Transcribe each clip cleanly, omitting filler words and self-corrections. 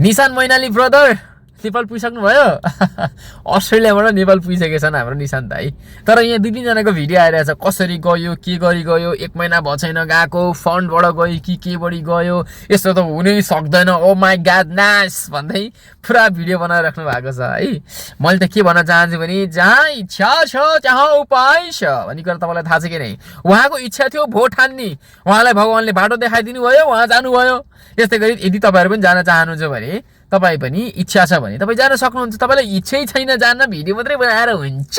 निशान Mainali brother Nepal पुगिसक्नु भयो अस्ट्रेलियाबाट नेपाल पुगिसकेछन् हाम्रो निशान दाइ तर यहाँ 2-3 जनाको भिडियो आइरहेछ कसरी गयो के गरी गयो 1 महिना भयो छैन गएको फन्डबाट गयो कि के बढी गयो यस्तो त हुनै सक्दैन ओ माई गॉड नाइस भन्दै पुरा भिडियो बनाएर राख्नु भएको छ है मैले त के भन्न चाहन्छु भने जहाँ इच्छा छ त्यहाँ उपाय छ भन्ने कुरा तपाईलाई थाहा छ कि नै उहाँको इच्छा थियो भोट हान्ने उहाँलाई भगवानले बाटो देखाइदिनु भयो उहाँ जानुभयो यस्तै गरी यदि तपाईहरु पनि जान चाहनुहुन्छ भने तपाई पनि इच्छा छ भने तपाई जान सक्नुहुन्छ तपाईलाई इच्छै छैन जान्न भिडियो मात्रै बनाएर हुन्छ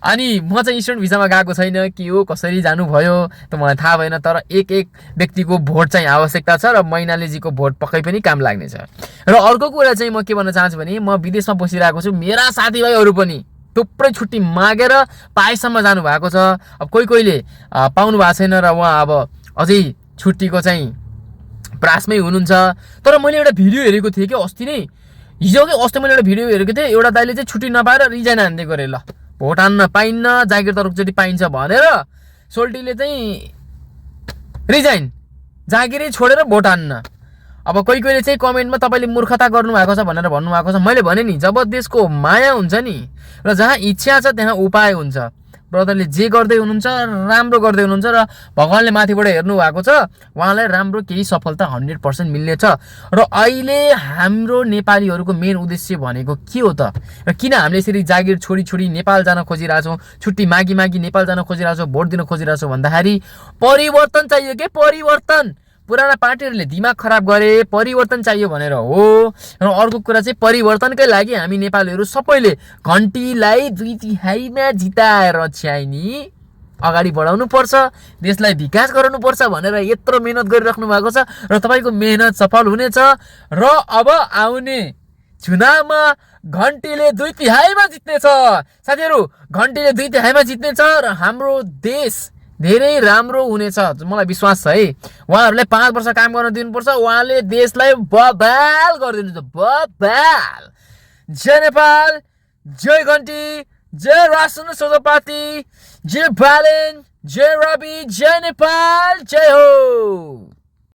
अनि म चाहिँ स्टुडेन्ट भिसामा गएको छैन के हो कसरी जानु भयो त मलाई थाहा भएन तर एक व्यक्तिको भोट चाहिँ आवश्यकता छ र मैनालीजीको भोट पक्कै पनि काम लाग्ने छ र अर्को कुरा चाहिँ म के भन्न चाहन्छु भने म विदेशमा बसिरहेको छु मेरा साथीभाइहरु पनि थुप्रै छुट्टी मागेर पाएसम्म जानु भएको छ अब कोहीले पाउनु भएको छैन र उहाँ अब अझै छुट्टीको चाहिँ प्रासमै हुनुहुन्छ तर मैले एउटा भिडियो हेरेको थिएँ कि अस्ति नै हिजो के अस्ति मैले एउटा भिडियो हेरेको थिएँ एउटा दाइले चाहिँ छुट्टी नपाएर रिजाइन हान्दै गरे ल भोट हान्न पाइन्न जागिर त रोकजडी पाइन्छ भनेर सोल्टीले चाहिँ रिजाइन जागिरै छोडेर भोट हान्न अब कोहीले चाहिँ कमेन्टमा तपाईले मूर्खता गर्नु भएको छ भनेर भन्नु भएको छ मैले भने नि जब देशको माया हुन्छ नि र जहाँ इच्छा छ त्यहाँ उपाय हुन्छ ब्रदरले जे गर्दै हुनुहुन्छ राम्रो गर्दै हुनुहुन्छ र भगवानले माथिबाट हेर्नु भएको छ उहाँलाई राम्रो केही सफलता 100% मिल्ने छ र अहिले हाम्रो नेपालीहरुको मेन उद्देश्य भनेको के हो त र किन हामीले यसरी जागिर छोडी नेपाल जान खोजिरहेछौं छुट्टी मागी नेपाल जान खोजिरहेछौं भोट दिन खोजिरहेछौं भन्दाखेरि परिवर्तन चाहियो के परिवर्तन पुराना पार्टीहरुले दिमाग खराब गरे परिवर्तन चाहियो भनेर हो र अर्को कुरा चाहिँ परिवर्तनकै लागि हामी नेपालीहरु सबैले घण्टीलाई 2/3 जिताएर चाहिँ अगाडि बढाउनु पर्छ देशलाई विकास गराउनु पर्छ भनेर यत्रो मेहनत गरिराख्नु भएको छ र तपाईको मेहनत सफल हुनेछ र अब आउने चुनावमा घण्टीले 2/3 जित्नेछ साथीहरु घण्टीले 2/3 जित्नेछ र हाम्रो देश धेरै राम्रो हुनेछ मलाई विश्वास छ है उहाँहरुले 5 वर्ष काम गर्न दिनुपर्छ उहाँले देशलाई बबाल गरिदिनुहुन्छ बबाल जय नेपाल जय घण्टी जय राष्ट्र स्वतन्त्र पार्टी जय बालेन जय रवि जय नेपाल जय हो